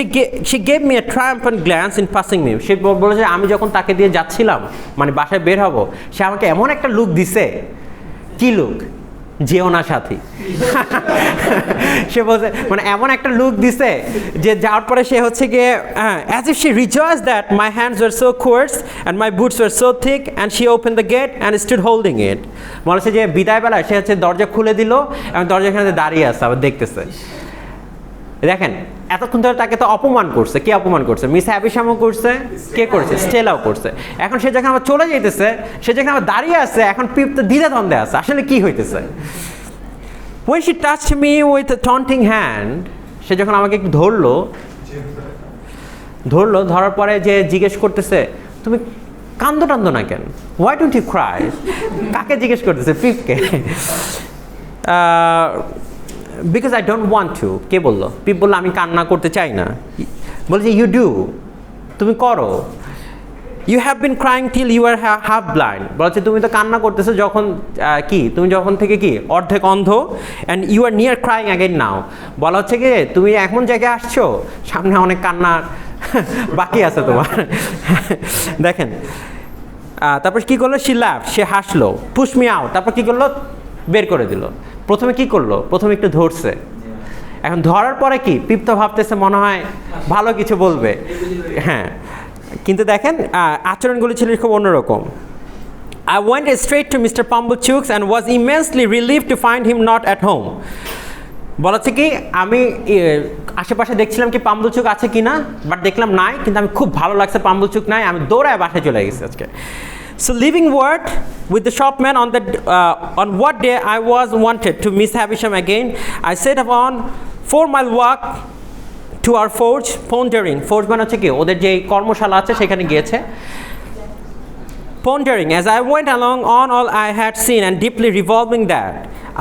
Speaker 1: she gave me a triumphant glance in passing me. সে বলে যে আমি যখন তাকে দিয়ে যাচ্ছিলাম, মানে বাসায় বের হব, সে আমাকে এমন একটা লুক দিছে। কি লুক? যেও না সাথী। সে বলছে মানে এমন একটা লুক দিছে যে যাওয়ার পরে সে হচ্ছে গিয়ে as if she rejoiced that my hands were so coarse and my boots were so thick and she opened the gate and stood holding it. মনে হচ্ছে যে বিদায়বেলায় সে হচ্ছে দরজা খুলে দিল এবং দরজার এখানে দাঁড়িয়ে আছে, আবার দেখতেছে। দেখেন এতক্ষণ ধরে তাকে তো অপমান করছে। কে অপমান করছে? মিস হ্যাবিশামও করছে, কে করছে? স্টেলাও করছে। এখন সে যখন আবার চলে যাইতেছে, সে যখন আবার দাঁড়িয়ে আছে, এখন পিপ তো দ্বিধাদ্বন্দ্বে আছে আসলে কি হইতেছে। When she touched me with a taunting hand, সে যখন আমাকে একটু ধরলো, ধরার পরে যে জিজ্ঞেস করতেছে তুমি কান্দো টান্দো না কেন? Why don't you cry? কাকে জিজ্ঞেস করতেছে? পিপকে। Because I don't want to. কে বললো? পিপ বললো আমি কান্না করতে চাই না। বলছে you do, তুমি করো। You have been crying till you are half blind. বলছে তুমি তো কান্না করতেছো যখন কি তুমি যখন থেকে কি অর্ধেক অন্ধ, and you are near crying again now. বলা হচ্ছে কি তুমি এমন জায়গায় আসছো সামনে অনেক কান্না বাকি আছে তোমার। দেখেন তারপর কি করলো? she laughed, সে হাসলো। push me out, তারপর কি করলো? বের করে দিল। প্রথমে কি করলো? প্রথমে একটু ধরছে। এখন ধরার পরে কি পিপ তো ভাবতেছে মনে হয় ভালো কিছু বলবে, হ্যাঁ, কিন্তু দেখেন আচরণগুলি ছিল খুব অন্যরকম। I went straight to Mr. Pumblechook's and was immensely relieved to find him not at home. বলাচ্ছে কি আমি আশেপাশে দেখছিলাম কি পাম্বলচুক আছে কিনা, বাট দেখলাম নাই, কিন্তু আমি খুব ভালো লাগছে পাম্বলচুক নাই, আমি দৌড়ায় বাসায় চলে গেছি আজকে। So leaving word with the shopman on what day I was wanted to Miss Havisham again, I set upon 4-mile walk to our forge, pondering. Forge মানে হচ্ছে কি ওদের যে কর্মশালা আছে সেখানে গিয়েছে। Pondering as I went along on all I had seen and deeply revolving that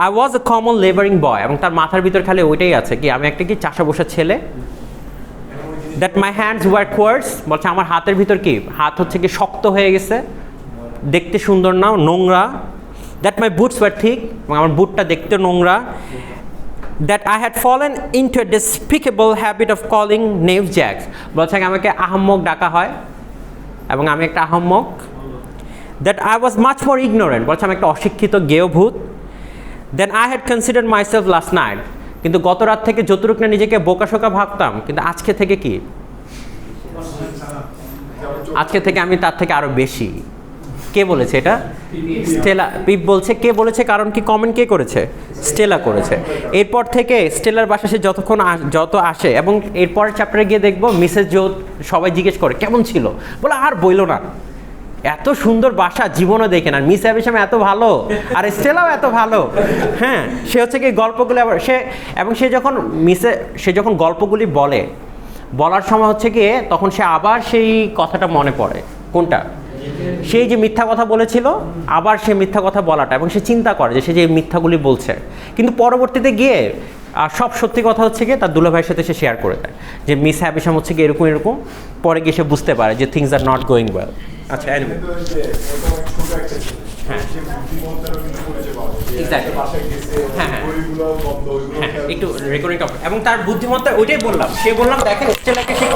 Speaker 1: I was a common laboring boy. এবং তার মাথার ভিতর খালি ওইটাই আছে কি আমি একটা কি চাষা বসা ছেলে। That my hands were coarse, বলছে আমার হাতের ভিতর কি হাত হচ্ছে কি শক্ত হয়ে গেছে, দেখতে সুন্দর না, নোংরা। That my boots were thick, আমার বুটটা দেখতে নোংরা। That I had fallen into a despicable habit of calling knave jacks, বলছে আমাকে আহাম্মক ডাকা হয় এবং আমি একটা আহাম্মক। That I was much more ignorant, বলছে আমি একটা অশিক্ষিত গেয়ভূত। Then I had considered myself last night, কিন্তু গত রাত থেকে যতটুকু না নিজেকে বোকাশোকা ভাবতাম, কিন্তু আজকে থেকে কি আজকে থেকে আমি তার থেকে আরো বেশি। কে বলেছে এটা? স্টেলা। পিপ বলছে কে বলেছে? কারণ কি কমেন্ট কে করেছে? স্টেলা করেছে। এরপর থেকে স্টেলার বাসা সে যত আসে, এবং এরপরের চ্যাপ্টারে গিয়ে দেখবো মিসেস জো সবাই জিজ্ঞেস করে কেমন ছিল, বলে আর বইলো না, এত সুন্দর বাসা জীবনও দেখে না, মিস হ্যাবিশাম এত ভালো আর স্টেলাও এত ভালো। হ্যাঁ, সে হচ্ছে কি গল্পগুলি আবার সে যখন গল্পগুলি বলার সময় হচ্ছে গিয়ে তখন সে আবার সেই কথাটা মনে পড়ে। কোনটা? সেই যে মিথ্যা কথা বলেছিল, আবার সে মিথ্যা কথা বলাটা, এবং সে চিন্তা করে যে সে যে মিথ্যাগুলি বলছে, কিন্তু পরবর্তীতে গিয়ে সব সত্যি কথা হচ্ছে গিয়ে তার দুলাভাইয়ের সাথে সে শেয়ার করে দেয় যে মিস হ্যাবিশাম হচ্ছে গিয়ে এরকম। পরে গিয়ে সে বুঝতে পারে যে things are not going well. আচ্ছা, হ্যাঁ একটু রেকর্ডিং, এবং তার বুদ্ধিমত্তা ওইটাই বললাম, দেখেন